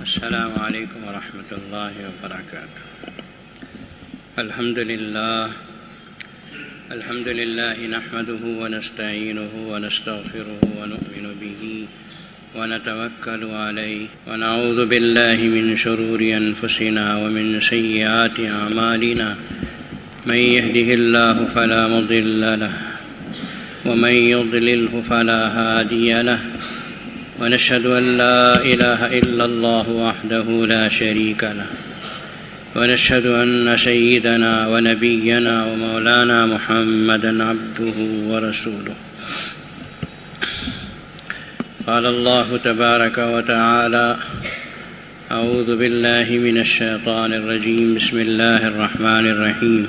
السلام علیکم ورحمۃ اللہ وبرکاتہ۔ الحمد للہ نحمده ونستعینه ونستغفره ونؤمن به ونتوکل علیہ ونعوذ باللہ من شرور انفسنا ومن سیئات اعمالنا من يهده الله فلا مضل له ومن يضلله فلا هادي له ونشهد أن لا إله إلا الله وحده لا شريك له ونشهد أن سيدنا ونبينا ومولانا محمدا عبده ورسوله قال الله تبارك وتعالى أعوذ بالله من الشيطان الرجيم بسم الله الرحمن الرحيم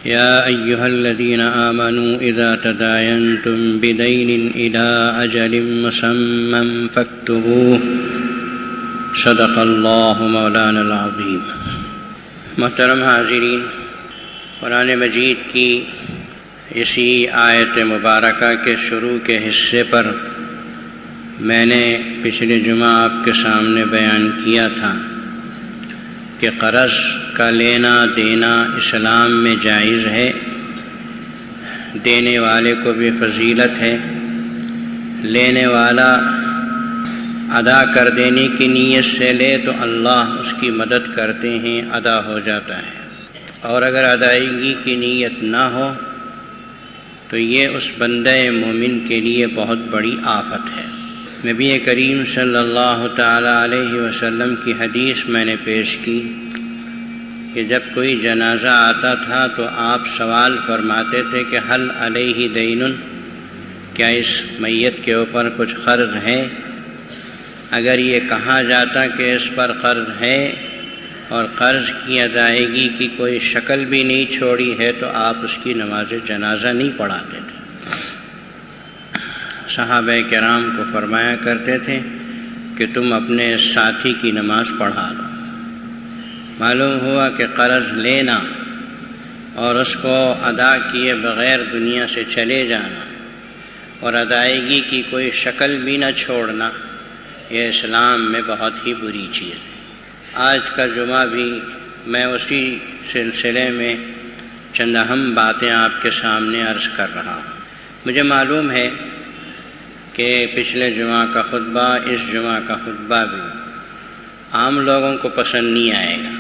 يا أيها الذين آمنوا إذا تداينتم بدين إلى أجل مسمى فاكتبوه صدق الله مولانا العظيم۔ محترم حاضرین، قرآن مجید کی اسی آیت مبارکہ کے شروع کے حصے پر میں نے پچھلے جمعہ آپ کے سامنے بیان کیا تھا کہ قرض کا لینا دینا اسلام میں جائز ہے، دینے والے کو بھی فضیلت ہے، لینے والا ادا کر دینے کی نیت سے لے تو اللہ اس کی مدد کرتے ہیں، ادا ہو جاتا ہے، اور اگر ادائیگی کی نیت نہ ہو تو یہ اس بندہ مومن کے لیے بہت بڑی آفت ہے۔ نبی کریم صلی اللہ تعالیٰ علیہ وسلم کی حدیث میں نے پیش کی کہ جب کوئی جنازہ آتا تھا تو آپ سوال فرماتے تھے کہ حل علیہ دین، کیا اس میت کے اوپر کچھ قرض ہے؟ اگر یہ کہا جاتا کہ اس پر قرض ہے اور قرض کی ادائیگی کی کوئی شکل بھی نہیں چھوڑی ہے تو آپ اس کی نماز جنازہ نہیں پڑھاتے تھے۔ صحابہ کرام کو فرمایا کرتے تھے کہ تم اپنے ساتھی کی نماز پڑھا دو۔ معلوم ہوا کہ قرض لینا اور اس کو ادا کیے بغیر دنیا سے چلے جانا اور ادائیگی کی کوئی شکل بھی نہ چھوڑنا، یہ اسلام میں بہت ہی بری چیز ہے۔ آج کا جمعہ بھی میں اسی سلسلے میں چند اہم باتیں آپ کے سامنے عرض کر رہا ہوں۔ مجھے معلوم ہے کہ پچھلے جمعہ کا خطبہ، اس جمعہ کا خطبہ بھی عام لوگوں کو پسند نہیں آئے گا،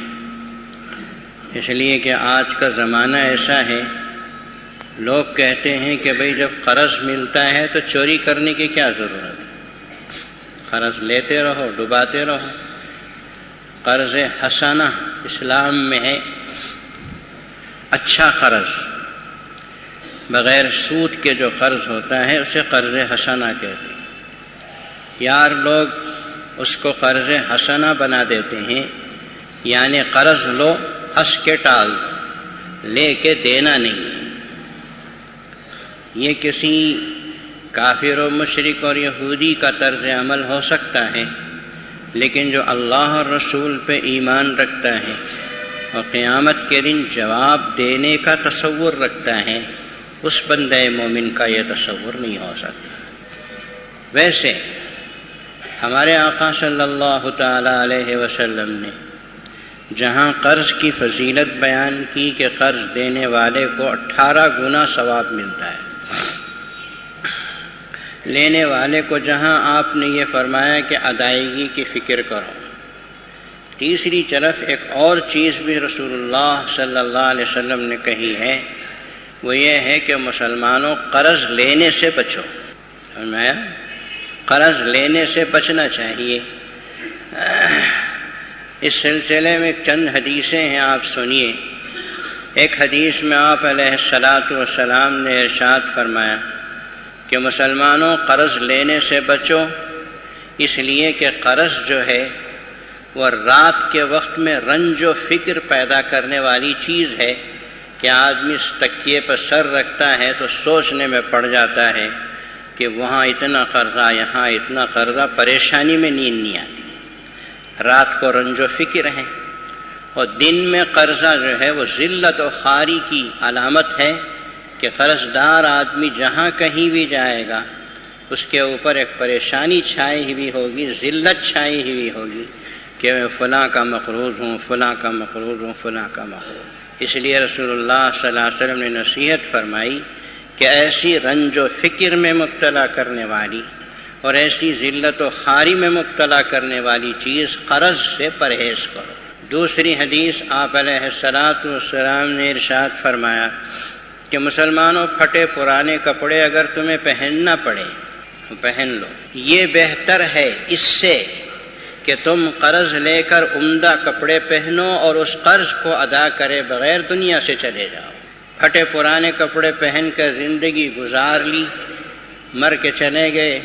اس لیے کہ آج کا زمانہ ایسا ہے، لوگ کہتے ہیں کہ بھئی جب قرض ملتا ہے تو چوری کرنے کی کیا ضرورت ہے، قرض لیتے رہو، ڈباتے رہو۔ قرض حسنہ اسلام میں ہے، اچھا قرض، بغیر سود کے جو قرض ہوتا ہے اسے قرض حسنہ کہتے ہیں۔ یار لوگ اس کو قرض حسنہ بنا دیتے ہیں، یعنی قرض لو ہنس کے ٹال دو، لے کے دینا نہیں۔ یہ کسی کافر و مشرک اور یہودی کا طرز عمل ہو سکتا ہے، لیکن جو اللہ اور رسول پہ ایمان رکھتا ہے اور قیامت کے دن جواب دینے کا تصور رکھتا ہے، اس بندہ مومن کا یہ تصور نہیں ہو سکتا۔ ویسے ہمارے آقا صلی اللہ تعالیٰ علیہ وسلم نے جہاں قرض کی فضیلت بیان کی کہ قرض دینے والے کو 18 گنا ثواب ملتا ہے، لینے والے کو جہاں آپ نے یہ فرمایا کہ ادائیگی کی فکر کرو، تیسری طرف ایک اور چیز بھی رسول اللہ صلی اللہ علیہ وسلم نے کہی ہے، وہ یہ ہے کہ مسلمانوں قرض لینے سے بچو۔ فرمایا قرض لینے سے بچنا چاہیے۔ اس سلسلے میں چند حدیثیں ہیں، آپ سنیے۔ ایک حدیث میں آپ علیہ الصلاۃ والسلام نے ارشاد فرمایا کہ مسلمانوں قرض لینے سے بچو، اس لیے کہ قرض جو ہے وہ رات کے وقت میں رنج و فکر پیدا کرنے والی چیز ہے کہ آدمی اس تکیے پر سر رکھتا ہے تو سوچنے میں پڑ جاتا ہے کہ وہاں اتنا قرضہ، یہاں اتنا قرضہ، پریشانی میں نیند نہیں آتی۔ رات کو رنج و فکر ہے، اور دن میں قرضہ جو ہے وہ ذلت و خواری کی علامت ہے کہ قرض دار آدمی جہاں کہیں بھی جائے گا اس کے اوپر ایک پریشانی چھائی ہوئی ہوگی، ذلت چھائی ہوئی ہوگی کہ میں فلاں کا مقروض ہوں، فلاں کا مقروض ہوں، فلاں کا مقروض۔ اس لیے رسول اللہ صلی اللہ علیہ وسلم نے نصیحت فرمائی کہ ایسی رنج و فکر میں مبتلا کرنے والی اور ایسی ذلت و خواری میں مبتلا کرنے والی چیز قرض سے پرہیز کرو۔ دوسری حدیث آپ علیہ السلام نے ارشاد فرمایا کہ مسلمانوں، پھٹے پرانے کپڑے اگر تمہیں پہننا پڑے تو پہن لو، یہ بہتر ہے اس سے کہ تم قرض لے کر عمدہ کپڑے پہنو اور اس قرض کو ادا کرے بغیر دنیا سے چلے جاؤ۔ پھٹے پرانے کپڑے پہن کر زندگی گزار لی، مر کے چلے گئے،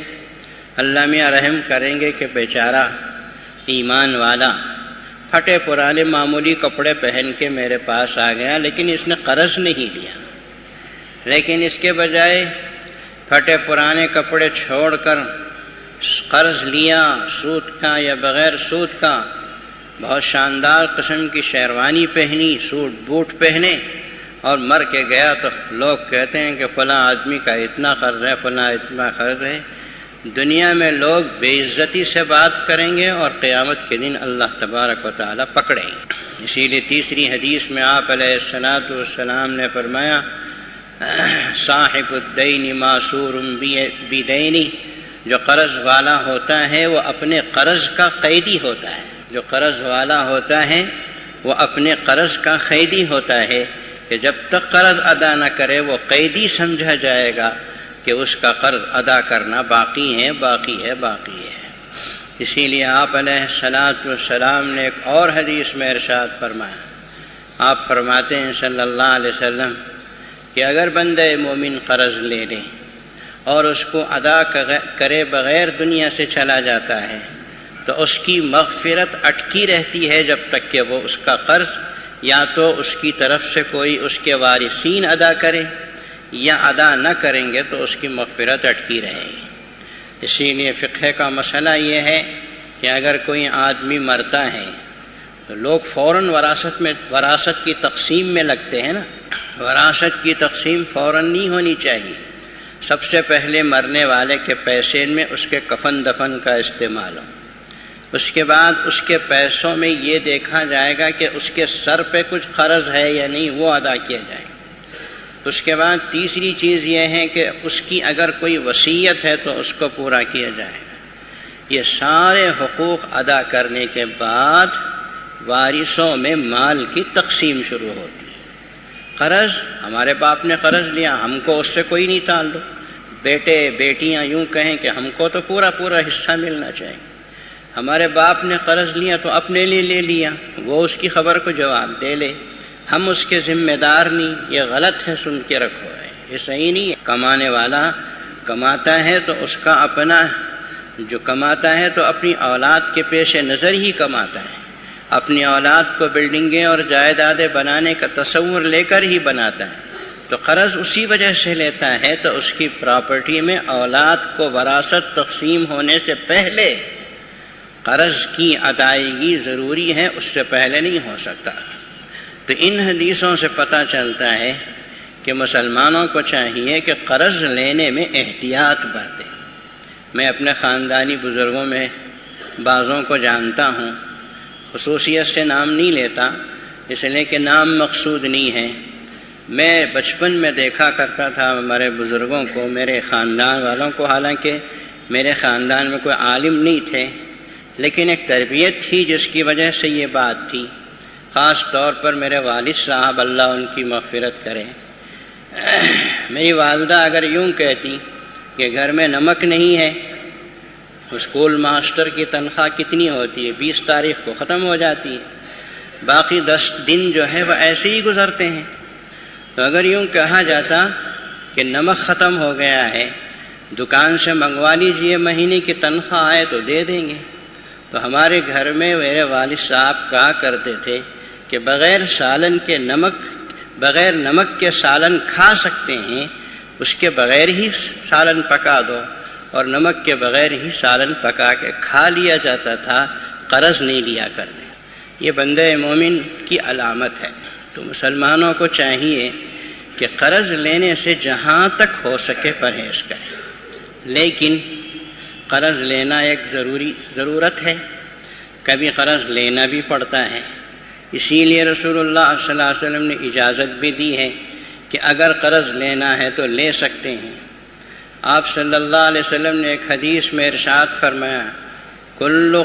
اللہ میاں رحم کریں گے کہ بیچارہ ایمان والا پھٹے پرانے معمولی کپڑے پہن کے میرے پاس آ گیا، لیکن اس نے قرض نہیں لیا، لیکن اس کے بجائے پھٹے پرانے کپڑے چھوڑ کر قرض لیا، سود کا یا بغیر سود کا، بہت شاندار قسم کی شیروانی پہنی، سوٹ بوٹ پہنے اور مر کے گیا، تو لوگ کہتے ہیں کہ فلاں آدمی کا اتنا قرض ہے، فلاں اتنا قرض ہے۔ دنیا میں لوگ بے عزتی سے بات کریں گے اور قیامت کے دن اللہ تبارک و تعالی پکڑیں گے۔ اسی لیے تیسری حدیث میں آپ علیہ السلام نے فرمایا صاحب الدین معصور بدینی، جو قرض والا ہوتا ہے وہ اپنے قرض کا قیدی ہوتا ہے، جو قرض والا ہوتا ہے وہ اپنے قرض کا قیدی ہوتا ہے کہ جب تک قرض ادا نہ کرے وہ قیدی سمجھا جائے گا کہ اس کا قرض ادا کرنا باقی ہے، باقی ہے، باقی ہے۔ اسی لیے آپ علیہ السلام نے ایک اور حدیث میں ارشاد فرمایا، آپ فرماتے ہیں صلی اللہ علیہ وسلم کہ اگر بندہ مومن قرض لے لے اور اس کو ادا کرے بغیر دنیا سے چلا جاتا ہے تو اس کی مغفرت اٹکی رہتی ہے جب تک کہ وہ اس کا قرض یا تو اس کی طرف سے کوئی اس کے وارثین ادا کرے یا ادا نہ کریں گے تو اس کی مغفرت اٹکی رہے گی۔ اسی لیے فقہ کا مسئلہ یہ ہے کہ اگر کوئی آدمی مرتا ہے تو لوگ فوراً وراثت کی تقسیم میں لگتے ہیں نا، وراثت کی تقسیم فوراً نہیں ہونی چاہیے۔ سب سے پہلے مرنے والے کے پیسے میں اس کے کفن دفن کا استعمال ہو، اس کے بعد اس کے پیسوں میں یہ دیکھا جائے گا کہ اس کے سر پہ کچھ قرض ہے یا نہیں، وہ ادا کیا جائے گا۔ اس کے بعد تیسری چیز یہ ہے کہ اس کی اگر کوئی وصیت ہے تو اس کو پورا کیا جائے گا۔ یہ سارے حقوق ادا کرنے کے بعد وارثوں میں مال کی تقسیم شروع ہوتی ہے۔ قرض، ہمارے باپ نے قرض لیا، ہم کو اس سے کوئی نہیں تعلق، بیٹے بیٹیاں یوں کہیں کہ ہم کو تو پورا حصہ ملنا چاہیے۔ ہمارے باپ نے قرض لیا تو اپنے لیے لے لیا، وہ اس کی خبر کو جواب دے لے، ہم اس کے ذمہ دار نہیں، یہ غلط ہے، سن کے رکھو ہے، یہ صحیح نہیں ہے۔ کمانے والا کماتا ہے تو اس کا اپنا جو کماتا ہے تو اپنی اولاد کے پیش نظر ہی کماتا ہے، اپنی اولاد کو بلڈنگیں اور جائیدادیں بنانے کا تصور لے کر ہی بناتا ہے، تو قرض اسی وجہ سے لیتا ہے تو اس کی پراپرٹی میں اولاد کو وراثت تقسیم ہونے سے پہلے قرض کی ادائیگی ضروری ہے، اس سے پہلے نہیں ہو سکتا۔ تو ان حدیثوں سے پتہ چلتا ہے کہ مسلمانوں کو چاہیے کہ قرض لینے میں احتیاط برتیں۔ میں اپنے خاندانی بزرگوں میں بعضوں کو جانتا ہوں، خصوصیت سے نام نہیں لیتا اس لیے کہ نام مقصود نہیں ہے۔ میں بچپن میں دیکھا کرتا تھا ہمارے بزرگوں کو، میرے خاندان والوں کو، حالانکہ میرے خاندان میں کوئی عالم نہیں تھے، لیکن ایک تربیت تھی جس کی وجہ سے یہ بات تھی۔ خاص طور پر میرے والد صاحب، اللہ ان کی مغفرت کرے، میری والدہ اگر یوں کہتی کہ گھر میں نمک نہیں ہے، اسکول ماسٹر کی تنخواہ کتنی ہوتی ہے؟ 20 تاریخ کو ختم ہو جاتی ہے، باقی 10 دن جو ہے وہ ایسے ہی گزرتے ہیں۔ تو اگر یوں کہا جاتا کہ نمک ختم ہو گیا ہے، دکان سے منگوا لیجئے، مہینے کی تنخواہ آئے تو دے دیں گے، تو ہمارے گھر میں میرے والد صاحب کہا کرتے تھے کہ بغیر نمک کے سالن کھا سکتے ہیں، اس کے بغیر ہی سالن پکا دو، اور نمک کے بغیر ہی سالن پکا کے کھا لیا جاتا تھا، قرض نہیں لیا کرتے۔ یہ بندہ مومن کی علامت ہے۔ تو مسلمانوں کو چاہیے کہ قرض لینے سے جہاں تک ہو سکے پرہیز کریں، لیکن قرض لینا ایک ضرورت ہے، کبھی قرض لینا بھی پڑتا ہے۔ اسی لیے رسول اللہ صلی اللہ علیہ وسلم نے اجازت بھی دی ہے کہ اگر قرض لینا ہے تو لے سکتے ہیں۔ آپ صلی اللہ علیہ وسلم نے ایک حدیث میں ارشاد فرمایا، کل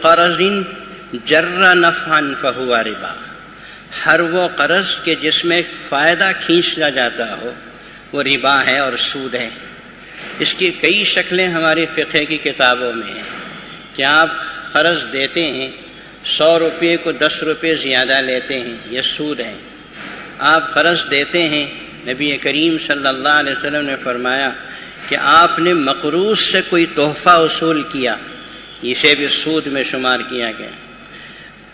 قرض جر نفعا فہو ربا، ہر وہ قرض کہ جس میں فائدہ کھینچا جاتا ہو وہ ربا ہے اور سود ہے۔ اس کی کئی شکلیں ہماری فقہ کی کتابوں میں ہیں کہ آپ قرض دیتے ہیں، 100 روپے کو 10 روپے زیادہ لیتے ہیں، یہ سود ہے۔ آپ قرض دیتے ہیں، نبی کریم صلی اللہ علیہ وسلم نے فرمایا کہ آپ نے مقروض سے کوئی تحفہ وصول کیا، اسے بھی سود میں شمار کیا گیا۔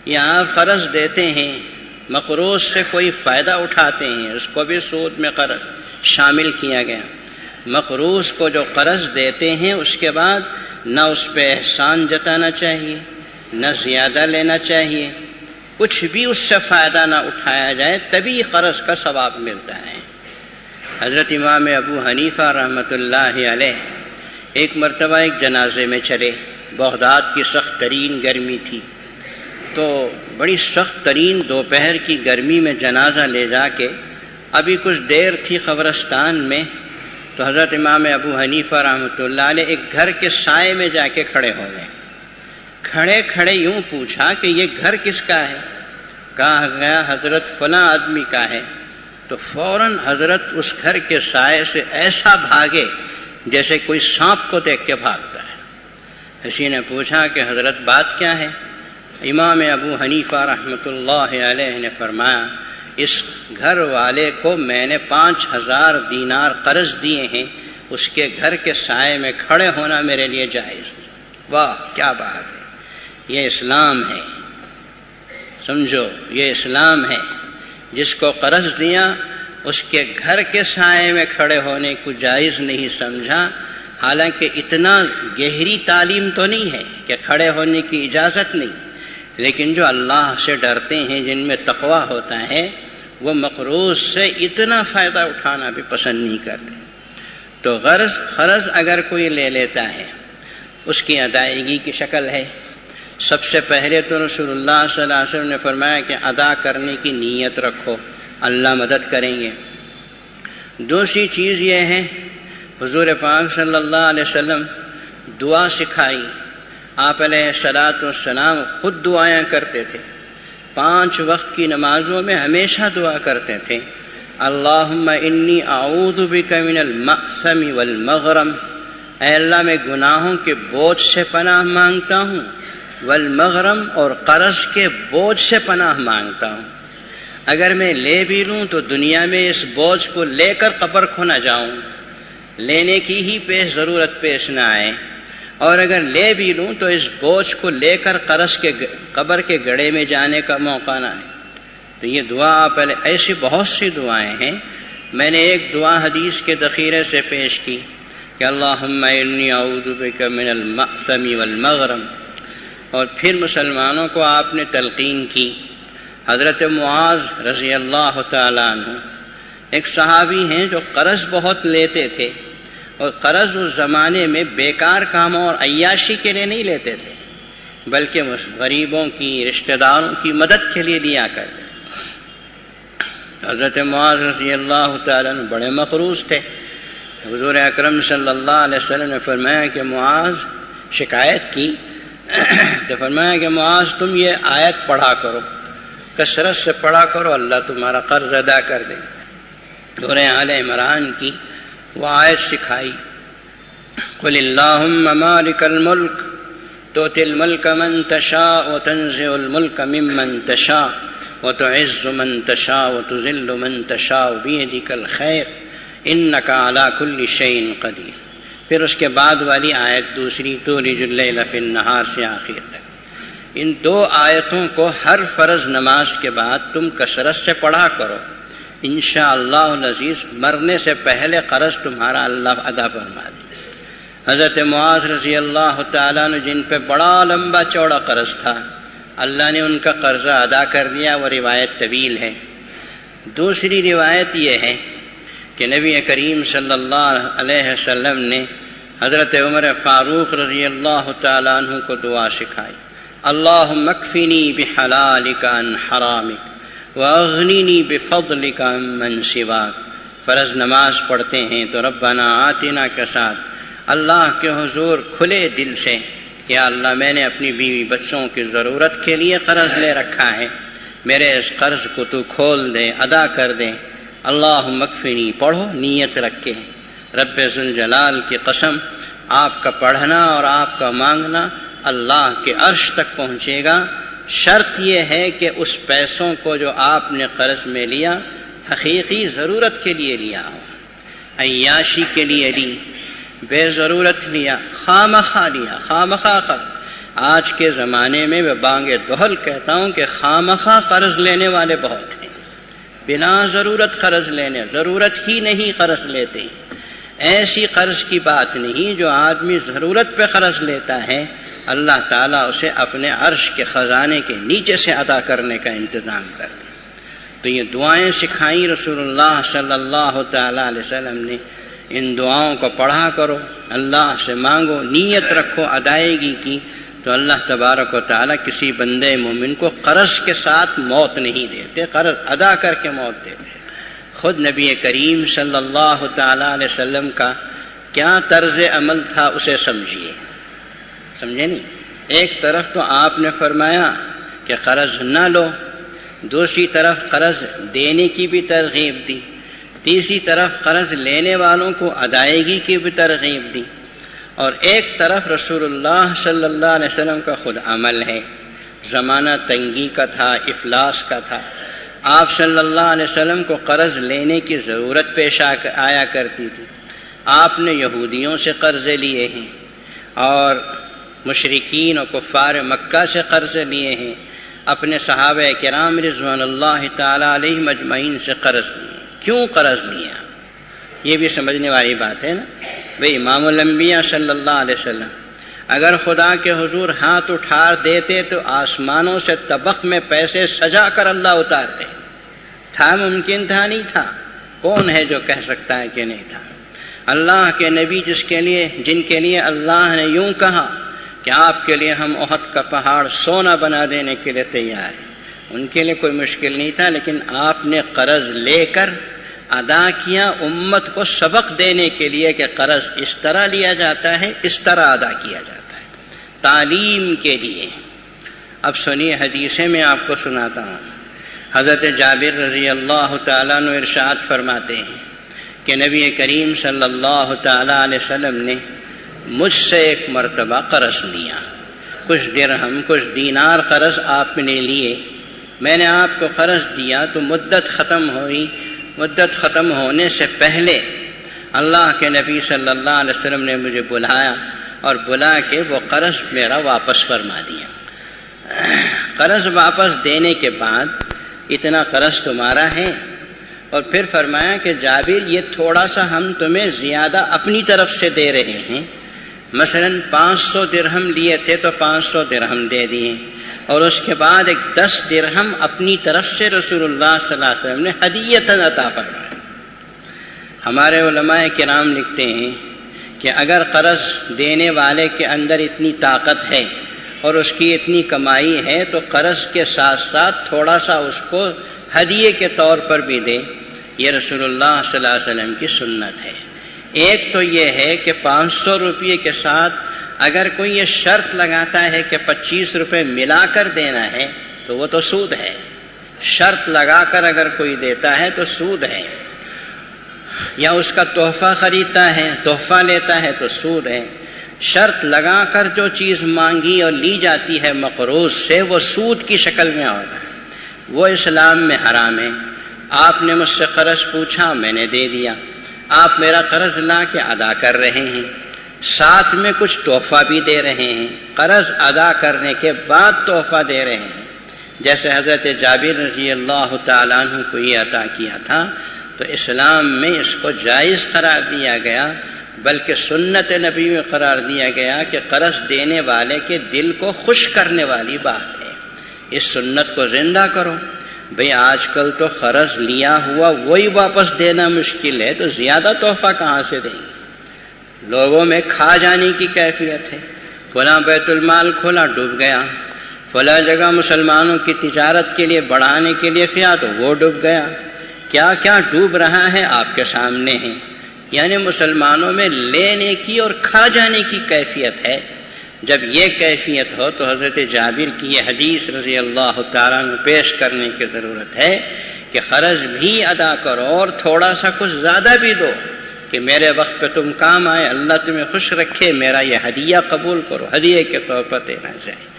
یا آپ قرض دیتے ہیں، مقروض سے کوئی فائدہ اٹھاتے ہیں، اس کو بھی سود میں قرض شامل کیا گیا۔ مقروض کو جو قرض دیتے ہیں اس کے بعد نہ اس پہ احسان جتانا چاہیے، نہ زیادہ لینا چاہیے، کچھ بھی اس سے فائدہ نہ اٹھایا جائے، تبھی قرض کا ثواب ملتا ہے۔ حضرت امام ابو حنیفہ رحمۃ اللہ علیہ ایک مرتبہ ایک جنازے میں چلے، بغداد کی سخت ترین گرمی تھی، تو بڑی سخت ترین دوپہر کی گرمی میں جنازہ لے جا کے ابھی کچھ دیر تھی قبرستان میں، تو حضرت امام ابو حنیفہ رحمۃ اللہ علیہ ایک گھر کے سائے میں جا کے کھڑے ہو گئے۔ کھڑے کھڑے یوں پوچھا کہ یہ گھر کس کا ہے؟ کہا گیا حضرت فلاں آدمی کا ہے۔ تو فوراً حضرت اس گھر کے سائے سے ایسا بھاگے جیسے کوئی سانپ کو دیکھ کے بھاگتا ہے۔ کسی نے پوچھا کہ حضرت بات کیا ہے؟ امام ابو حنیفہ رحمۃ اللہ علیہ نے فرمایا، اس گھر والے کو میں نے 5000 دینار قرض دیے ہیں، اس کے گھر کے سائے میں کھڑے ہونا میرے لیے جائز نہیں۔ واہ کیا بات ہے! یہ اسلام ہے، سمجھو، یہ اسلام ہے۔ جس کو قرض دیا اس کے گھر کے سائے میں کھڑے ہونے کو جائز نہیں سمجھا، حالانکہ اتنا گہری تعلیم تو نہیں ہے کہ کھڑے ہونے کی اجازت نہیں، لیکن جو اللہ سے ڈرتے ہیں، جن میں تقویٰ ہوتا ہے، وہ مقروض سے اتنا فائدہ اٹھانا بھی پسند نہیں کرتے۔ تو قرض اگر کوئی لے لیتا ہے، اس کی ادائیگی کی شکل ہے۔ سب سے پہلے تو رسول اللہ صلی اللہ علیہ وسلم نے فرمایا کہ ادا کرنے کی نیت رکھو، اللہ مدد کریں گے۔ دوسری چیز یہ ہے، حضور پاک صلی اللہ علیہ وسلم دعا سکھائی۔ آپ علیہ الصلاۃ والسلام خود دعائیں کرتے تھے، 5 وقت کی نمازوں میں ہمیشہ دعا کرتے تھے، اللہم انی اعوذ بک من المأثم والمغرم، اے اللہ میں گناہوں کے بوجھ سے پناہ مانگتا ہوں، والمغرم اور قرض کے بوجھ سے پناہ مانگتا ہوں۔ اگر میں لے بھی لوں تو دنیا میں اس بوجھ کو لے کر قبر کھو نہ جاؤں، لینے کی ہی ضرورت پیش نہ آئے، اور اگر لے بھی لوں تو اس بوجھ کو لے کر قبر کے گڑھے میں جانے کا موقع نہ آئے۔ تو یہ دعا پہلے، ایسی بہت سی دعائیں ہیں۔ میں نے ایک دعا حدیث کے ذخیرے سے پیش کی کہ اللہم انی اعوذ بک من المأثم والمغرم، اور پھر مسلمانوں کو آپ نے تلقین کی۔ حضرت معاذ رضی اللہ تعالیٰ عنہ ایک صحابی ہیں جو قرض بہت لیتے تھے، اور قرض اس زمانے میں بیکار کاموں اور عیاشی کے لیے نہیں لیتے تھے، بلکہ غریبوں کی، رشتہ داروں کی مدد کے لیے لیا کرتے۔ حضرت معاذ رضی اللہ تعالیٰ عنہ بڑے مقروض تھے۔ حضور اکرم صلی اللہ علیہ وسلم نے فرمایا کہ معاذ، شکایت کی تو فرمایا کہ معاذ تم یہ آیت پڑھا کرو، کثرت سے پڑھا کرو، اللہ تمہارا قرض ادا کر دے۔ سورہ آل عمران کی وہ آیت سکھائی، قل اللہم مالک الملک تؤتی الملک من تشاء وتنزع الملک ممن تشاء وتعز من تشاء وتذل من تشاء بیدک الخیر انک علی کل شیء قدیر۔ پھر اس کے بعد والی آیت دوسری، تولج اللیل فی النہار سے آخر تک۔ ان 2 آیتوں کو ہر فرض نماز کے بعد تم کثرت سے پڑھا کرو، انشاءاللہ العزیز مرنے سے پہلے قرض تمہارا اللہ ادا فرما دے۔ حضرت معاذ رضی اللہ تعالیٰ نے جن پہ بڑا لمبا چوڑا قرض تھا، اللہ نے ان کا قرضہ ادا کر دیا، وہ روایت طویل ہے۔ دوسری روایت یہ ہے کہ نبی کریم صلی اللہ علیہ وسلم نے حضرت عمر فاروق رضی اللہ تعالیٰ عنہ کو دعا سکھائی، اللہم اکفنی بحلالک عن حرامک واغننی بفضلک عمن سواک۔ فرض نماز پڑھتے ہیں تو ربنا آتنا کے ساتھ اللہ کے حضور کھلے دل سے، یا اللہ میں نے اپنی بیوی بچوں کی ضرورت کے لیے قرض لے رکھا ہے، میرے اس قرض کو تو کھول دے، ادا کر دے۔ اللہم اکفنی پڑھو نیت رکھ کے، رب ذوالجلال کی قسم آپ کا پڑھنا اور آپ کا مانگنا اللہ کے عرش تک پہنچے گا۔ شرط یہ ہے کہ اس پیسوں کو جو آپ نے قرض میں لیا حقیقی ضرورت کے لیے لیا ہو، عیاشی کے لیے لی، بے ضرورت لیا، خواہ مخواہ۔ آج کے زمانے میں میں بانگ دہل کہتا ہوں کہ خواہ مخواہ قرض لینے والے بہت ہیں، بنا ضرورت قرض لینے، ضرورت ہی نہیں قرض لیتے۔ ایسی قرض کی بات نہیں، جو آدمی ضرورت پہ قرض لیتا ہے اللہ تعالیٰ اسے اپنے عرش کے خزانے کے نیچے سے ادا کرنے کا انتظام کر دے۔ تو یہ دعائیں سکھائیں رسول اللہ صلی اللہ تعالیٰ علیہ وسلم نے، ان دعاؤں کو پڑھا کرو، اللہ سے مانگو، نیت رکھو ادائیگی کی، تو اللہ تبارک و تعالیٰ کسی بندے مومن کو قرض کے ساتھ موت نہیں دیتے، قرض ادا کر کے موت دیتے۔ خود نبی کریم صلی اللہ تعالیٰ علیہ وسلم کا کیا طرز عمل تھا اسے سمجھیے، سمجھے نہیں؟ ایک طرف تو آپ نے فرمایا کہ قرض نہ لو، دوسری طرف قرض دینے کی بھی ترغیب دی، تیسری طرف قرض لینے والوں کو ادائیگی کی بھی ترغیب دی، اور ایک طرف رسول اللہ صلی اللہ علیہ وسلم کا خود عمل ہے۔ زمانہ تنگی کا تھا، افلاس کا تھا، آپ صلی اللہ علیہ وسلم کو قرض لینے کی ضرورت پیش آیا کرتی تھی۔ آپ نے یہودیوں سے قرضے لیے ہیں اور مشرکین و کفار مکہ سے قرضے لیے ہیں، اپنے صحابہ کرام رضوان اللہ تعالیٰ علیہم اجمعین سے قرض لیے۔ کیوں قرض لیا؟ یہ بھی سمجھنے والی بات ہے نا۔ بھئی امام الانبیاء صلی اللہ علیہ وسلم اگر خدا کے حضور ہاتھ اٹھا دیتے تو آسمانوں سے طبق میں پیسے سجا کر اللہ اتارتے، تھا ممکن تھا؟ نہیں تھا۔ کون ہے جو کہہ سکتا ہے کہ نہیں تھا؟ اللہ کے نبی جن کے لیے اللہ نے یوں کہا کہ آپ کے لیے ہم احد کا پہاڑ سونا بنا دینے کے لیے تیار ہیں، ان کے لیے کوئی مشکل نہیں تھا، لیکن آپ نے قرض لے کر ادا کیا امت کو سبق دینے کے لیے کہ قرض اس طرح لیا جاتا ہے، اس طرح ادا کیا جاتا ہے، تعلیم کے لیے۔ اب سنیے حدیثیں میں آپ کو سناتا ہوں۔ حضرت جابر رضی اللہ تعالیٰ عنہ ارشاد فرماتے ہیں کہ نبی کریم صلی اللہ تعالیٰ علیہ وسلم نے مجھ سے ایک مرتبہ قرض لیا، کچھ درہم کچھ دینار قرض آپ نے لیے، میں نے آپ کو قرض دیا تو مدت ختم ہوئی، مدت ختم ہونے سے پہلے اللہ کے نبی صلی اللہ علیہ وسلم نے مجھے بلایا اور بلا کے وہ قرض میرا واپس فرما دیا۔ قرض واپس دینے کے بعد اتنا قرض تمہارا ہے، اور پھر فرمایا کہ جابر یہ تھوڑا سا ہم تمہیں زیادہ اپنی طرف سے دے رہے ہیں، مثلا 500 درہم لیے تھے تو 500 درہم دے دیے، اور اس کے بعد ایک 10 درہم اپنی طرف سے رسول اللہ صلی اللہ علیہ وسلم نے ہدیۃً عطا فرمایا۔ ہمارے علماء کرام لکھتے ہیں کہ اگر قرض دینے والے کے اندر اتنی طاقت ہے اور اس کی اتنی کمائی ہے تو قرض کے ساتھ ساتھ تھوڑا سا اس کو ہدیے کے طور پر بھی دے، یہ رسول اللہ صلی اللہ علیہ وسلم کی سنت ہے۔ ایک تو یہ ہے کہ 500 روپئے کے ساتھ اگر کوئی یہ شرط لگاتا ہے کہ 25 روپے ملا کر دینا ہے تو وہ تو سود ہے، شرط لگا کر اگر کوئی دیتا ہے تو سود ہے، یا اس کا تحفہ خریدتا ہے، تحفہ لیتا ہے تو سود ہے۔ شرط لگا کر جو چیز مانگی اور لی جاتی ہے مقروض سے وہ سود کی شکل میں ہوتا ہے، وہ اسلام میں حرام ہے۔ آپ نے مجھ سے قرض پوچھا، میں نے دے دیا، آپ میرا قرض لا کے ادا کر رہے ہیں، ساتھ میں کچھ تحفہ بھی دے رہے ہیں، قرض ادا کرنے کے بعد تحفہ دے رہے ہیں، جیسے حضرت جابر رضی اللہ تعالیٰ عنہ کو یہ عطا کیا تھا، تو اسلام میں اس کو جائز قرار دیا گیا، بلکہ سنت نبی میں قرار دیا گیا کہ قرض دینے والے کے دل کو خوش کرنے والی بات ہے، اس سنت کو زندہ کرو۔ بھئی آج کل تو قرض لیا ہوا وہی واپس دینا مشکل ہے، تو زیادہ تحفہ کہاں سے دیں گے؟ لوگوں میں کھا جانے کی کیفیت ہے، فلاں بیت المال کھولا ڈوب گیا، فلاں جگہ مسلمانوں کی تجارت کے لیے بڑھانے کے لیے کیا تو وہ ڈوب گیا، کیا کیا ڈوب رہا ہے آپ کے سامنے ہے۔ یعنی مسلمانوں میں لینے کی اور کھا جانے کی کیفیت ہے۔ جب یہ کیفیت ہو تو حضرت جابر کی یہ حدیث رضی اللہ تعالیٰ عنہ پیش کرنے کی ضرورت ہے کہ قرض بھی ادا کرو اور تھوڑا سا کچھ زیادہ بھی دو کہ میرے وقت پہ تم کام آئے، اللہ تمہیں خوش رکھے، میرا یہ ہدیہ قبول کرو، ہدیے کے طور پر دینا چاہیے۔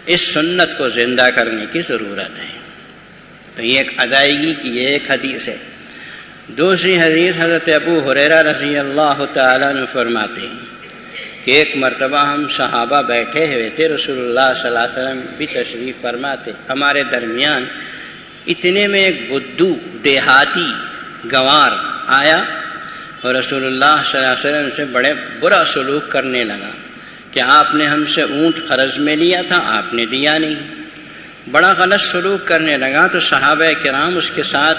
اس سنت کو زندہ کرنے کی ضرورت ہے۔ تو یہ ایک ادائیگی کی یہ ایک حدیث ہے۔ دوسری حدیث حضرت ابو ہریرہ رضی اللہ تعالیٰ عنہ فرماتے ہیں کہ ایک مرتبہ ہم صحابہ بیٹھے ہوئے تھے، رسول اللہ صلی اللہ علیہ وسلم بھی تشریف فرماتے، ہمارے درمیان اتنے میں ایک بدو دیہاتی گنوار آیا اور رسول اللہ صلی اللہ علیہ وسلم سے بڑے برا سلوک کرنے لگا کہ آپ نے ہم سے اونٹ قرض میں لیا تھا، آپ نے دیا نہیں، بڑا غلط سلوک کرنے لگا۔ تو صحابہ کرام اس کے ساتھ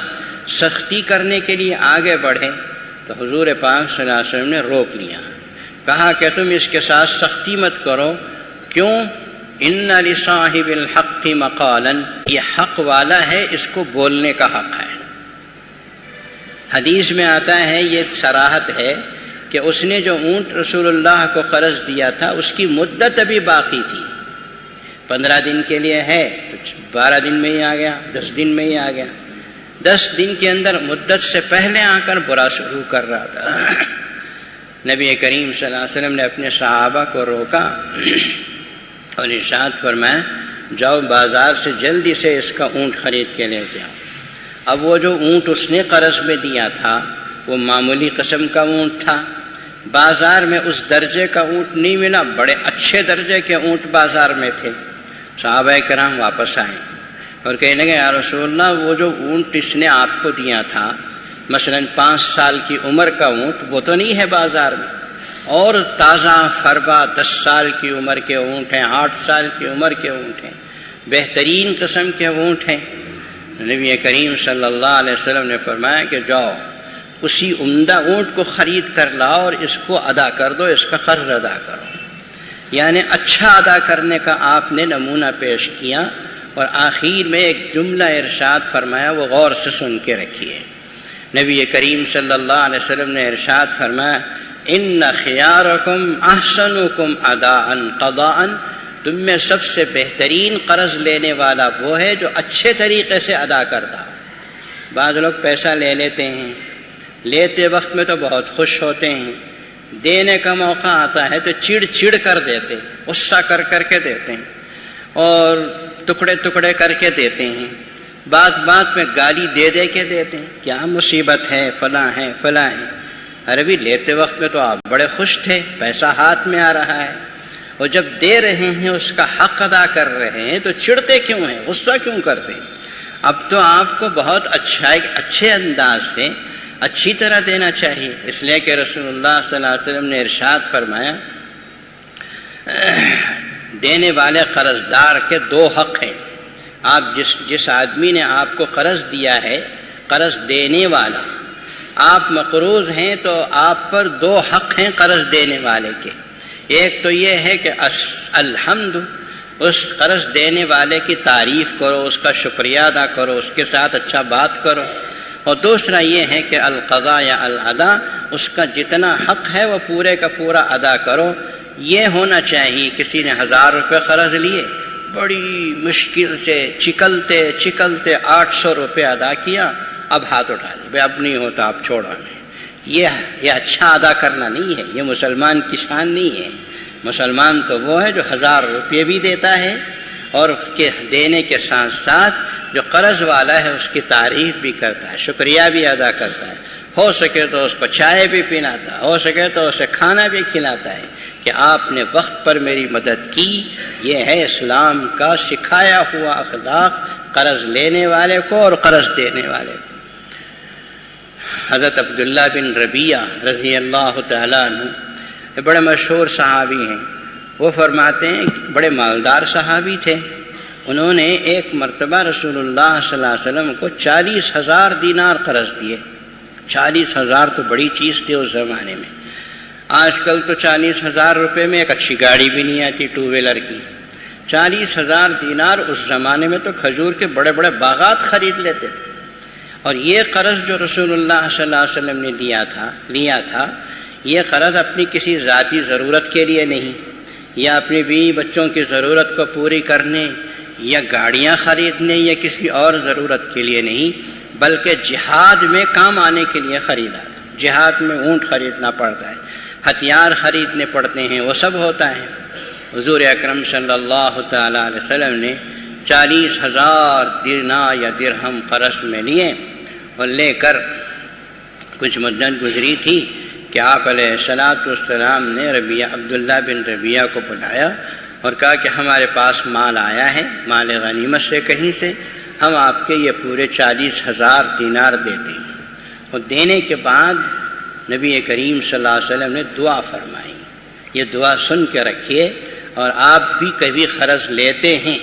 سختی کرنے کے لیے آگے بڑھے تو حضور پاک صلی اللہ علیہ وسلم نے روک لیا، کہا کہ تم اس کے ساتھ سختی مت کرو، کیوں؟ ان لصاحب الحق مقالا، یہ حق والا ہے، اس کو بولنے کا حق ہے۔ حدیث میں آتا ہے، یہ صراحت ہے کہ اس نے جو اونٹ رسول اللہ کو قرض دیا تھا اس کی مدت ابھی باقی تھی، 15 دن کے لیے ہے تو 12 دن میں ہی آ گیا، 10 دن میں ہی آ گیا، 10 دن کے اندر مدت سے پہلے آ کر برا سلوک کر رہا تھا۔ نبی کریم صلی اللہ علیہ وسلم نے اپنے صحابہ کو روکا اور ارشاد فرمایا، جاؤ بازار سے جلدی سے اس کا اونٹ خرید کے لے جاؤ۔ اب وہ جو اونٹ اس نے قرض میں دیا تھا وہ معمولی قسم کا اونٹ تھا، بازار میں اس درجے کا اونٹ نہیں ملا، بڑے اچھے درجے کے اونٹ بازار میں تھے۔ صحابہ کرام واپس آئے اور کہنے لگے، یا رسول اللہ، وہ جو اونٹ اس نے آپ کو دیا تھا، مثلا 5 سال کی عمر کا اونٹ، وہ تو نہیں ہے بازار میں، اور تازہ فربا 10 سال کی عمر کے اونٹ ہیں، 8 سال کی عمر کے اونٹ ہیں، بہترین قسم کے اونٹ ہیں۔ نبی کریم صلی اللہ علیہ وسلم نے فرمایا کہ جاؤ اسی عمدہ اونٹ کو خرید کر لاؤ اور اس کو ادا کر دو، اس کا قرض ادا کرو۔ یعنی اچھا ادا کرنے کا آپ نے نمونہ پیش کیا، اور آخر میں ایک جملہ ارشاد فرمایا، وہ غور سے سن کے رکھیے۔ نبی کریم صلی اللہ علیہ وسلم نے ارشاد فرمایا، ان خیارکم احسنکم اداء قضاء، تم میں سب سے بہترین قرض لینے والا وہ ہے جو اچھے طریقے سے ادا کرتا ہو۔ بعض لوگ پیسہ لے لیتے ہیں، لیتے وقت میں تو بہت خوش ہوتے ہیں، دینے کا موقع آتا ہے تو چڑ چڑ کر دیتے ہیں، غصہ کر کر کے دیتے ہیں اور ٹکڑے ٹکڑے کر کے دیتے ہیں، بات بات میں گالی دے دے کے دیتے ہیں، کیا مصیبت ہے، فلاں ہے فلاں ہے۔ ارے بھی لیتے وقت میں تو آپ بڑے خوش تھے، پیسہ ہاتھ میں آ رہا ہے، اور جب دے رہے ہیں اس کا حق ادا کر رہے ہیں تو چڑھتے کیوں ہیں، غصہ کیوں کرتے ہیں؟ اب تو آپ کو بہت اچھے انداز سے اچھی طرح دینا چاہیے، اس لیے کہ رسول اللہ صلی اللہ علیہ وسلم نے ارشاد فرمایا، دینے والے قرض دار کے 2 حق ہیں۔ آپ جس آدمی نے آپ کو قرض دیا ہے، قرض دینے والا، آپ مقروض ہیں تو آپ پر 2 حق ہیں قرض دینے والے کے۔ ایک تو یہ ہے کہ الحمد، اس قرض دینے والے کی تعریف کرو، اس کا شکریہ ادا کرو، اس کے ساتھ اچھا بات کرو، اور دوسرا یہ ہے کہ القضاء یا الادا، اس کا جتنا حق ہے وہ پورے کا پورا ادا کرو۔ یہ ہونا چاہیے، کسی نے 1000 روپے قرض لیے، بڑی مشکل سے چکلتے چکلتے 800 روپے ادا کیا، اب ہاتھ اٹھا لیا، بھائی اب نہیں ہوتا، اب چھوڑا میں۔ یہ اچھا ادا کرنا نہیں ہے، یہ مسلمان کی شان نہیں ہے۔ مسلمان تو وہ ہے جو 1000 روپے بھی دیتا ہے اور اس کے دینے کے ساتھ ساتھ جو قرض والا ہے اس کی تعریف بھی کرتا ہے، شکریہ بھی ادا کرتا ہے، ہو سکے تو اس کو چائے بھی پلاتا ہے، ہو سکے تو اسے کھانا بھی کھلاتا ہے کہ آپ نے وقت پر میری مدد کی۔ یہ ہے اسلام کا سکھایا ہوا اخلاق قرض لینے والے کو اور قرض دینے والے کو۔ حضرت عبداللہ بن ربیعہ رضی اللہ تعالیٰ عنہ بڑے مشہور صحابی ہیں، وہ فرماتے ہیں بڑے مالدار صحابی تھے، انہوں نے ایک مرتبہ رسول اللہ صلی اللہ علیہ وسلم کو 40,000 دینار قرض دیے۔ 40,000 تو بڑی چیز تھی اس زمانے میں۔ آج کل تو 40,000 روپے میں ایک اچھی گاڑی بھی نہیں آتی، 2 ویلر کی۔ 40,000 دینار اس زمانے میں تو کھجور کے بڑے بڑے باغات خرید لیتے تھے۔ اور یہ قرض جو رسول اللہ صلی اللہ علیہ وسلم نے لیا تھا، یہ قرض اپنی کسی ذاتی ضرورت کے لیے نہیں، یا اپنی بیوی بچوں کی ضرورت کو پوری کرنے، یا گاڑیاں خریدنے، یا کسی اور ضرورت کے لیے نہیں، بلکہ جہاد میں کام آنے کے لیے خریدا تھا۔ جہاد میں اونٹ خریدنا پڑتا ہے، ہتھیار خریدنے پڑتے ہیں، وہ سب ہوتا ہے۔ حضور اکرم صلی اللہ تعالی علیہ وسلم نے 40,000 دینار یا درہم قرض میں لیے، اور لے کر کچھ مدت گزری تھی کہ آپ علیہ السلام نے عبداللہ بن ربیعہ کو بلایا اور کہا کہ ہمارے پاس مال آیا ہے، مال غنیمت سے کہیں سے، ہم آپ کے یہ پورے 40,000 دینار دیتے ہیں۔ اور دینے کے بعد نبی کریم صلی اللہ علیہ وسلم نے دعا فرمائی، یہ دعا سن کے رکھیے، اور آپ بھی کبھی قرض لیتے ہیں،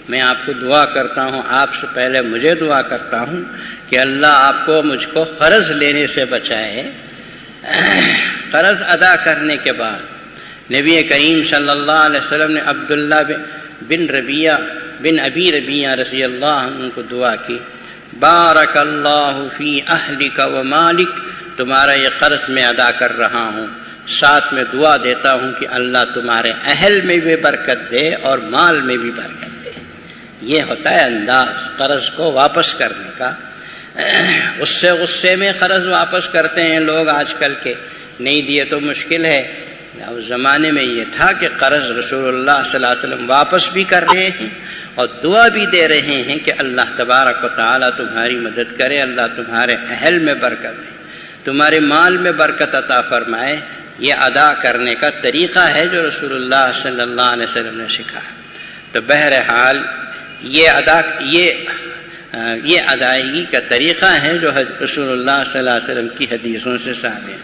میں آپ کو دعا کرتا ہوں، آپ سے پہلے مجھے دعا کرتا ہوں کہ اللہ آپ کو مجھ کو قرض لینے سے بچائے۔ قرض ادا کرنے کے بعد نبی کریم صلی اللہ علیہ وسلم نے عبداللہ بن ابی ربیعہ رضی اللہ عنہ کو دعا کی، بارک اللہ فی اہلک و مالک، تمہارا یہ قرض میں ادا کر رہا ہوں، ساتھ میں دعا دیتا ہوں کہ اللہ تمہارے اہل میں بھی برکت دے اور مال میں بھی برکت دے۔ یہ ہوتا ہے انداز قرض کو واپس کرنے کا۔ غصے میں قرض واپس کرتے ہیں لوگ آج کل کے، نہیں دیے تو مشکل ہے۔ اس زمانے میں یہ تھا کہ قرض رسول اللہ صلی اللہ علیہ وسلم واپس بھی کر رہے ہیں اور دعا بھی دے رہے ہیں کہ اللہ تبارک و تعالیٰ تمہاری مدد کرے، اللہ تمہارے اہل میں برکت دے، تمہارے مال میں برکت عطا فرمائے۔ یہ ادا کرنے کا طریقہ ہے جو رسول اللہ صلی اللہ علیہ وسلم نے سکھایا۔ تو بہرحال یہ ادائیگی کا طریقہ ہے جو رسول اللہ صلی اللہ علیہ وسلم کی حدیثوں سے ثابت ہے۔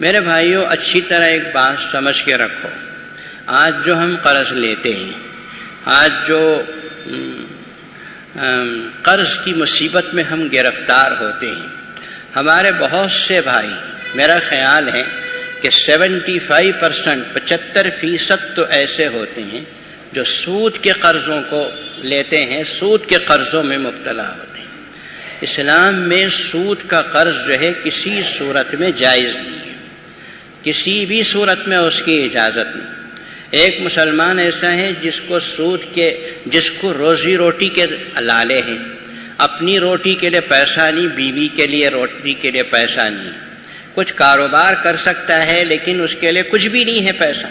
میرے بھائیوں، اچھی طرح ایک بات سمجھ کے رکھو، آج جو ہم قرض لیتے ہیں، آج جو قرض کی مصیبت میں ہم گرفتار ہوتے ہیں، ہمارے بہت سے بھائی، میرا خیال ہے کہ 75% تو ایسے ہوتے ہیں جو سود کے قرضوں کو لیتے ہیں، سود کے قرضوں میں مبتلا ہوتے ہیں۔ اسلام میں سود کا قرض جو ہے کسی صورت میں جائز نہیں ہے، کسی بھی صورت میں اس کی اجازت نہیں۔ ایک مسلمان ایسا ہے جس کو روزی روٹی کے لالے ہیں، اپنی روٹی کے لیے پیسہ نہیں، بیوی کے لیے روٹی کے لیے پیسہ نہیں، کچھ کاروبار کر سکتا ہے لیکن اس کے لیے کچھ بھی نہیں ہے پیسہ،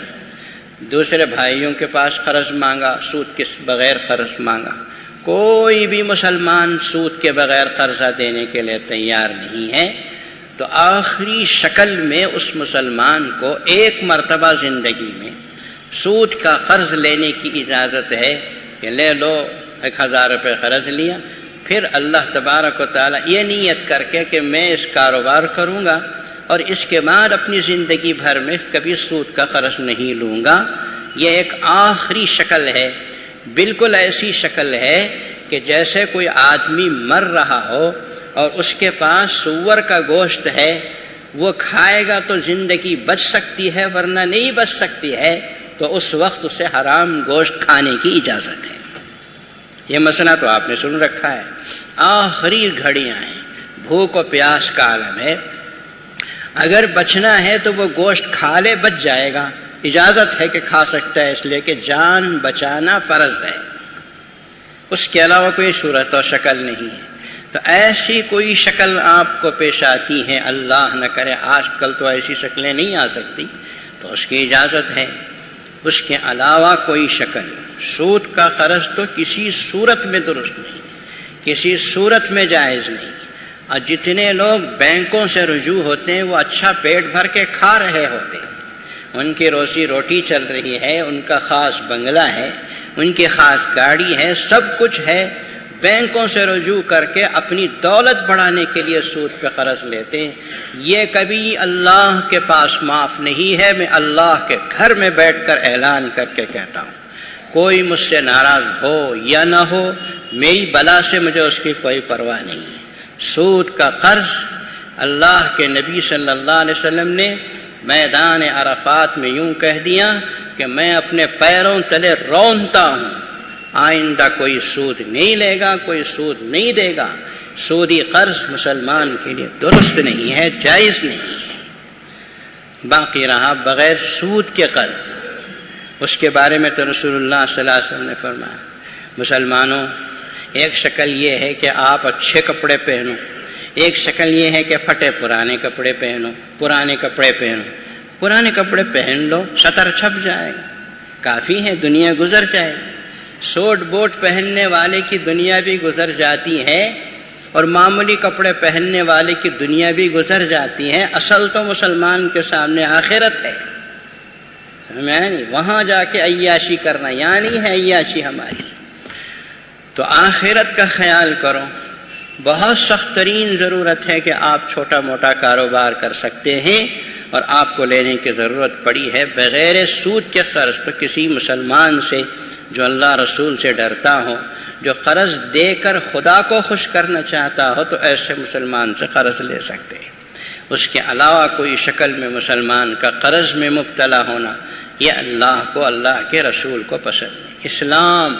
دوسرے بھائیوں کے پاس قرض مانگا، سود کے بغیر قرض مانگا۔ کوئی بھی مسلمان سود کے بغیر قرضہ دینے کے لیے تیار نہیں ہے۔ تو آخری شکل میں اس مسلمان کو ایک مرتبہ زندگی میں سود کا قرض لینے کی اجازت ہے کہ لے لو، 1,000 روپے قرض لیا، پھر اللہ تبارک و تعالیٰ یہ نیت کر کے کہ میں اس کاروبار کروں گا اور اس کے بعد اپنی زندگی بھر میں کبھی سود کا قرض نہیں لوں گا۔ یہ ایک آخری شکل ہے، بالکل ایسی شکل ہے کہ جیسے کوئی آدمی مر رہا ہو اور اس کے پاس سور کا گوشت ہے، وہ کھائے گا تو زندگی بچ سکتی ہے ورنہ نہیں بچ سکتی ہے، تو اس وقت اسے حرام گوشت کھانے کی اجازت ہے۔ یہ مسئلہ تو آپ نے سن رکھا ہے۔ آخری گھڑیاں ہیں، بھوک و پیاس کا عالم ہے، اگر بچنا ہے تو وہ گوشت کھا لے، بچ جائے گا، اجازت ہے کہ کھا سکتا ہے، اس لیے کہ جان بچانا فرض ہے، اس کے علاوہ کوئی صورت و شکل نہیں ہے۔ تو ایسی کوئی شکل آپ کو پیش آتی ہے، اللہ نہ کرے، آج کل تو ایسی شکلیں نہیں آ سکتی، تو اس کی اجازت ہے۔ اس کے علاوہ کوئی شکل، سود کا قرض تو کسی صورت میں درست نہیں، کسی صورت میں جائز نہیں۔ اور جتنے لوگ بینکوں سے رجوع ہوتے ہیں وہ اچھا پیٹ بھر کے کھا رہے ہوتے ہیں، ان کی روزی روٹی چل رہی ہے، ان کا خاص بنگلہ ہے، ان کی خاص گاڑی ہے، سب کچھ ہے، بینکوں سے رجوع کر کے اپنی دولت بڑھانے کے لیے سود پہ قرض لیتے ہیں۔ یہ کبھی اللہ کے پاس معاف نہیں ہے۔ میں اللہ کے گھر میں بیٹھ کر اعلان کر کے کہتا ہوں، کوئی مجھ سے ناراض ہو یا نہ ہو، میری بلا سے مجھے اس کی کوئی پرواہ نہیں ہے۔ سود کا قرض اللہ کے نبی صلی اللہ علیہ وسلم نے میدان عرفات میں یوں کہہ دیا کہ میں اپنے پیروں تلے رونتا ہوں، آئندہ کوئی سود نہیں لے گا، کوئی سود نہیں دے گا۔ سودی قرض مسلمان کے لیے درست نہیں ہے، جائز نہیں ہے۔ باقی رہا بغیر سود کے قرض، اس کے بارے میں تو رسول اللہ صلی اللہ علیہ وسلم نے فرمایا مسلمانوں، ایک شکل یہ ہے کہ آپ اچھے کپڑے پہنو، ایک شکل یہ ہے کہ پھٹے پرانے کپڑے پہنو، پرانے کپڑے پہنو، پرانے کپڑے پہن لو، سطر چھپ جائے گا، کافی ہے، دنیا گزر جائے گی۔ سوٹ بوٹ پہننے والے کی دنیا بھی گزر جاتی ہے اور معمولی کپڑے پہننے والے کی دنیا بھی گزر جاتی ہے۔ اصل تو مسلمان کے سامنے آخرت ہے، نہیں وہاں جا کے عیاشی کرنا، یعنی ہے عیاشی ہماری۔ تو آخرت کا خیال کرو۔ بہت سخت ترین ضرورت ہے کہ آپ چھوٹا موٹا کاروبار کر سکتے ہیں اور آپ کو لینے کی ضرورت پڑی ہے بغیر سود کے قرض، تو کسی مسلمان سے جو اللہ رسول سے ڈرتا ہو، جو قرض دے کر خدا کو خوش کرنا چاہتا ہو، تو ایسے مسلمان سے قرض لے سکتے ہیں۔ اس کے علاوہ کوئی شکل میں مسلمان کا قرض میں مبتلا ہونا، یہ اللہ کو، اللہ کے رسول کو پسند نہیں۔ اسلام،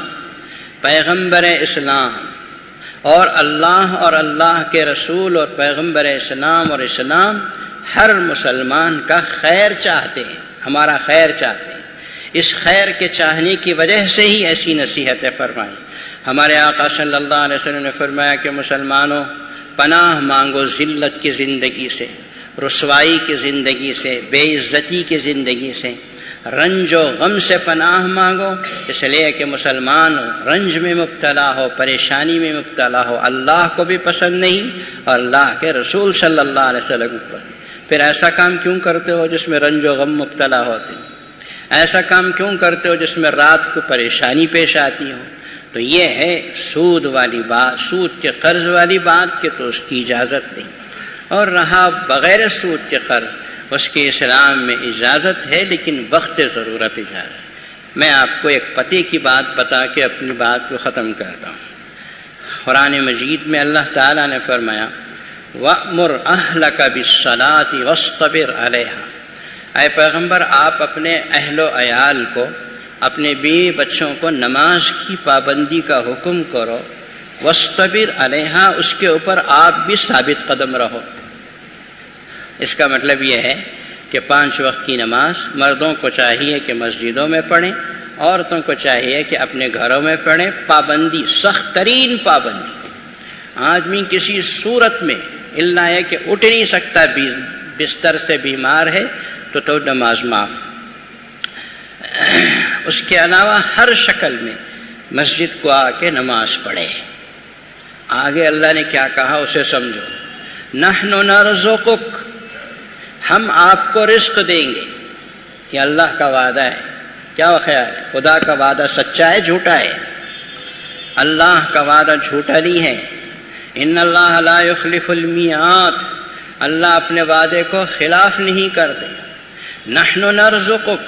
پیغمبر اسلام اور اللہ کے رسول اور پیغمبر اسلام اور اسلام ہر مسلمان کا خیر چاہتے ہیں، ہمارا خیر چاہتے ہیں۔ اس خیر کے چاہنے کی وجہ سے ہی ایسی نصیحتیں فرمائیں۔ ہمارے آقا صلی اللہ علیہ وسلم نے فرمایا کہ مسلمانوں، پناہ مانگو ذلت کی زندگی سے، رسوائی کی زندگی سے، بے عزتی کی زندگی سے، رنج و غم سے پناہ مانگو، اس لیے کہ مسلمان رنج میں مبتلا ہو، پریشانی میں مبتلا ہو، اللہ کو بھی پسند نہیں اور اللہ کے رسول صلی اللہ علیہ وسلم کو۔ پھر ایسا کام کیوں کرتے ہو جس میں رنج و غم مبتلا ہوتے ہیں؟ ایسا کام کیوں کرتے ہو جس میں رات کو پریشانی پیش آتی ہو؟ تو یہ ہے سود والی بات، سود کے قرض والی بات کہ تو اس کی اجازت نہیں۔ اور رہا بغیر سود کے قرض، اس کی اسلام میں اجازت ہے، لیکن وقت ضرورت اجازت۔ میں آپ کو ایک پتے کی بات بتا کے اپنی بات کو ختم کرتا ہوں۔ قرآن مجید میں اللہ تعالیٰ نے فرمایا وَأْمُرْ أَهْلَكَ بِالصَّلَاةِ وَاصْطَبِرْ عَلَيْهَا۔ اے پیغمبر، آپ اپنے اہل و عیال کو، اپنے بیوی بچوں کو نماز کی پابندی کا حکم کرو، وَاصْطَبِرْ عَلَيْهَا، اس کے اوپر آپ بھی ثابت قدم رہو۔ اس کا مطلب یہ ہے کہ 5 وقت کی نماز مردوں کو چاہیے کہ مسجدوں میں پڑھیں، عورتوں کو چاہیے کہ اپنے گھروں میں پڑھیں۔ پابندی، سخت ترین پابندی۔ آدمی کسی صورت میں اللہ ہے کہ اٹھ نہیں سکتا، بستر سے بیمار ہے تو نماز معاف۔ اس کے علاوہ ہر شکل میں مسجد کو آ کے نماز پڑھے۔ آگے اللہ نے کیا کہا اسے سمجھو۔ نحن نرزقک، ہم آپ کو رزق دیں گے۔ یہ اللہ کا وعدہ ہے۔ کیا خیال ہے؟ خدا کا وعدہ سچا ہے جھوٹا ہے؟ اللہ کا وعدہ جھوٹا نہیں ہے۔ ان اللہ لا یخلف المیعاد، اللہ اپنے وعدے کو خلاف نہیں کرتے۔ نحن نرزقک،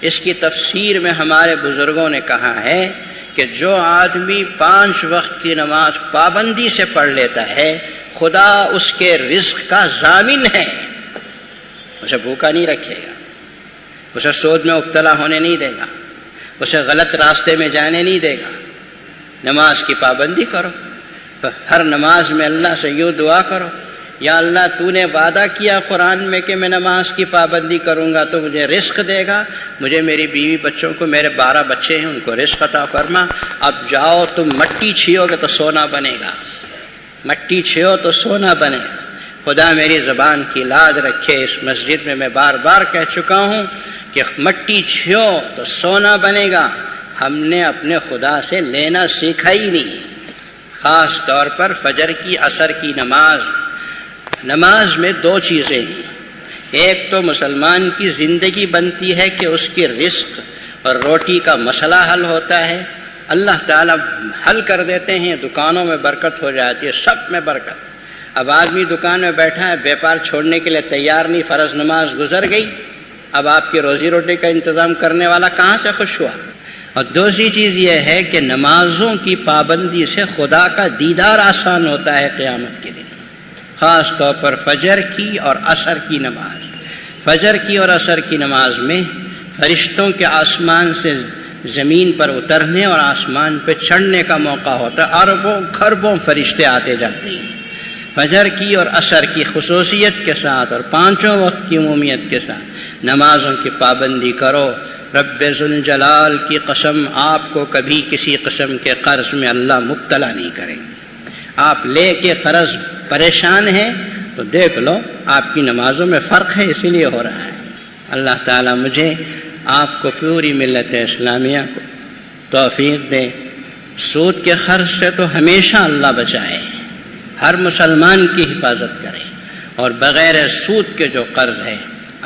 اس کی تفسیر میں ہمارے بزرگوں نے کہا ہے کہ جو آدمی 5 وقت کی نماز پابندی سے پڑھ لیتا ہے، خدا اس کے رزق کا ضامن ہے، اسے بھوکا نہیں رکھے گا، اسے سود میں مبتلا ہونے نہیں دے گا، اسے غلط راستے میں جانے نہیں دے گا۔ نماز کی پابندی کرو، ہر نماز میں اللہ سے یوں دعا کرو، یا اللہ تو نے وعدہ کیا قرآن میں کہ میں نماز کی پابندی کروں گا تو مجھے رزق دے گا، مجھے میری بیوی بچوں کو، میرے 12 بچے ہیں، ان کو رزق عطا فرما۔ اب جاؤ تم مٹی چھیو گے تو سونا بنے گا، مٹی چھیو تو سونا بنے گا۔ خدا میری زبان کی لاج رکھے۔ اس مسجد میں بار بار کہہ چکا ہوں کہ مٹی چھیو تو سونا بنے گا۔ ہم نے اپنے خدا سے لینا سیکھا ہی نہیں، خاص طور پر فجر کی، عصر کی نماز۔ نماز میں 2 چیزیں ہیں، ایک تو مسلمان کی زندگی بنتی ہے کہ اس کی رزق اور روٹی کا مسئلہ حل ہوتا ہے، اللہ تعالیٰ حل کر دیتے ہیں، دکانوں میں برکت ہو جاتی ہے، سب میں برکت۔ اب آدمی دکان میں بیٹھا ہے، بیپار چھوڑنے کے لیے تیار نہیں، فرض نماز گزر گئی، اب آپ کی روزی روٹی کا انتظام کرنے والا کہاں سے خوش ہوا؟ اور دوسری چیز یہ ہے کہ نمازوں کی پابندی سے خدا کا دیدار آسان ہوتا ہے قیامت کے دن، خاص طور پر فجر کی اور عصر کی نماز۔ فجر کی اور عصر کی نماز میں فرشتوں کے آسمان سے زمین پر اترنے اور آسمان پہ چڑھنے کا موقع ہوتا ہے، اربوں کھربوں فرشتے آتے جاتے ہیں۔ فجر کی اور عصر کی خصوصیت کے ساتھ اور پانچوں وقت کی عمومیت کے ساتھ نمازوں کی پابندی کرو۔ رب ذوالجلال کی قسم، آپ کو کبھی کسی قسم کے قرض میں اللہ مبتلا نہیں کریں گے۔ آپ لے کے قرض پریشان ہیں تو دیکھ لو آپ کی نمازوں میں فرق ہے، اسی لیے ہو رہا ہے۔ اللہ تعالیٰ مجھے آپ کو پوری ملت اسلامیہ کو توفیق دے۔ سود کے قرض سے تو ہمیشہ اللہ بچائے، ہر مسلمان کی حفاظت کرے، اور بغیر سود کے جو قرض ہے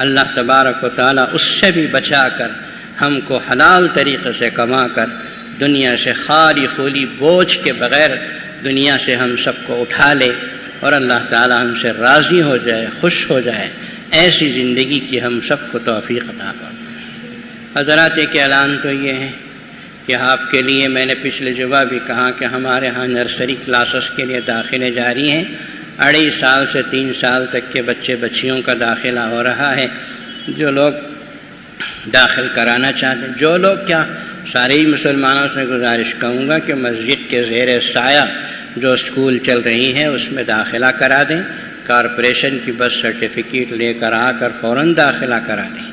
اللہ تبارک و تعالیٰ اس سے بھی بچا کر ہم کو حلال طریقے سے کما کر دنیا سے خالی خولی بوجھ کے بغیر دنیا سے ہم سب کو اٹھا لے، اور اللہ تعالیٰ ہم سے راضی ہو جائے، خوش ہو جائے۔ ایسی زندگی کی ہم سب کو توفیق عطا فرمائے۔ حضرات ایک اعلان تو یہ ہے کہ آپ کے لیے میں نے پچھلے جمعہ بھی کہا کہ ہمارے ہاں نرسری کلاسز کے لیے داخلے جاری ہیں۔ 2.5 سال سے 3 سال تک کے بچے بچیوں کا داخلہ ہو رہا ہے۔ جو لوگ داخل کرانا چاہتے ہیں، جو لوگ کیا، سارے ہی مسلمانوں سے گزارش کروں گا کہ مسجد کے زیر سایہ جو اسکول چل رہی ہے اس میں داخلہ کرا دیں۔ کارپوریشن کی بس سرٹیفکیٹ لے کر آ کر فوراً داخلہ کرا دیں۔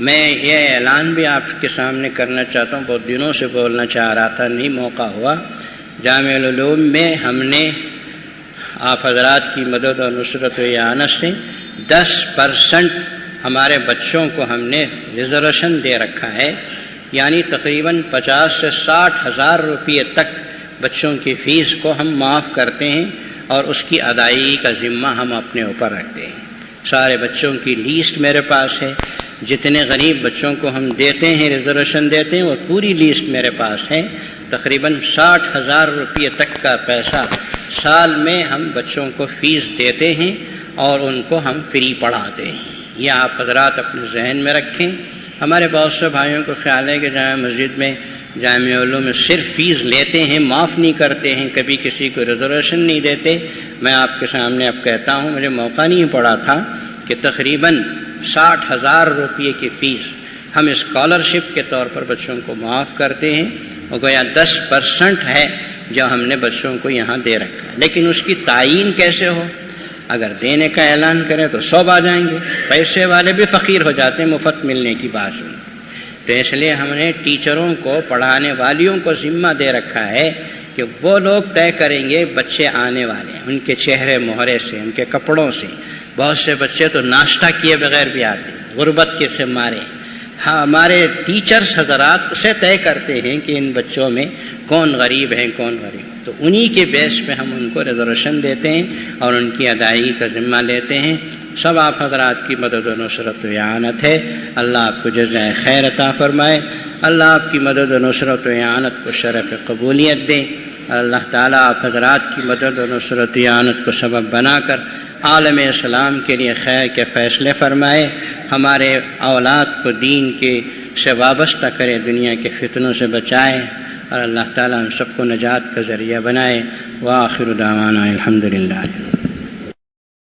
میں یہ اعلان بھی آپ کے سامنے کرنا چاہتا ہوں، بہت دنوں سے بولنا چاہ رہا تھا، نہیں موقع ہوا۔ جامعہ العلوم میں ہم نے آپ حضرات کی مدد اور نصرت و اعانت سے 10% ہمارے بچوں کو ہم نے ریزرویشن دے رکھا ہے، یعنی تقریباً 50 سے 60 ہزار روپے تک بچوں کی فیس کو ہم معاف کرتے ہیں، اور اس کی ادائیگی کا ذمہ ہم اپنے اوپر رکھتے ہیں۔ سارے بچوں کی لیسٹ میرے پاس ہے، جتنے غریب بچوں کو ہم دیتے ہیں ریزرویشن دیتے ہیں وہ پوری لیسٹ میرے پاس ہے۔ تقریباً 60 ہزار روپے تک کا پیسہ سال میں ہم بچوں کو فیس دیتے ہیں اور ان کو ہم فری پڑھاتے ہیں۔ یہ آپ حضرات اپنے ذہن میں رکھیں۔ ہمارے بہت سے بھائیوں کو خیال ہے کہ جامع مسجد میں جامعہ علوم میں صرف فیس لیتے ہیں، معاف نہیں کرتے ہیں، کبھی کسی کو ریزرویشن نہیں دیتے۔ میں آپ کے سامنے اب کہتا ہوں، مجھے موقع نہیں پڑا تھا کہ تقریباً 60 ہزار روپے کی فیس ہم اسکالرشپ کے طور پر بچوں کو معاف کرتے ہیں، اور گویا 10% ہے جو ہم نے بچوں کو یہاں دے رکھا ہے۔ لیکن اس کی تعین کیسے ہو؟ اگر دینے کا اعلان کریں تو 100 آ جائیں گے، پیسے والے بھی فقیر ہو جاتے ہیں مفت ملنے کی بات سن۔ تو اس لیے ہم نے ٹیچروں کو، پڑھانے والیوں کو ذمہ دے رکھا ہے کہ وہ لوگ طے کریں گے بچے آنے والے ہیں، ان کے چہرے مہرے سے، ان کے کپڑوں سے۔ بہت سے بچے تو ناشتہ کیے بغیر بھی آتے ہیں، غربت کے سے مارے۔ ہاں، ہمارے ٹیچرز حضرات اسے طے کرتے ہیں کہ ان بچوں میں کون غریب ہیں، کون غریب، تو انہی کے بیس پہ ہم ان کو ریزرویشن دیتے ہیں اور ان کی ادائیگی کا ذمہ لیتے ہیں۔ سب آپ حضرات کی مدد و نصرت و اعانت ہے۔ اللہ آپ کو جزائے خیر عطا فرمائے، اللہ آپ کی مدد و نصرت و اعانت کو شرف قبولیت دے، اللہ تعالیٰ آپ حضرات کی مدد و نصرت و اعانت کو سبب بنا کر عالم اسلام کے لیے خیر کے فیصلے فرمائے، ہمارے اولاد کو دین کے سے وابستہ کرے، دنیا کے فتنوں سے بچائے، اور اللہ تعالیٰ ہم سب کو نجات کا ذریعہ بنائے۔ وآخر دعوانا الحمدللہ۔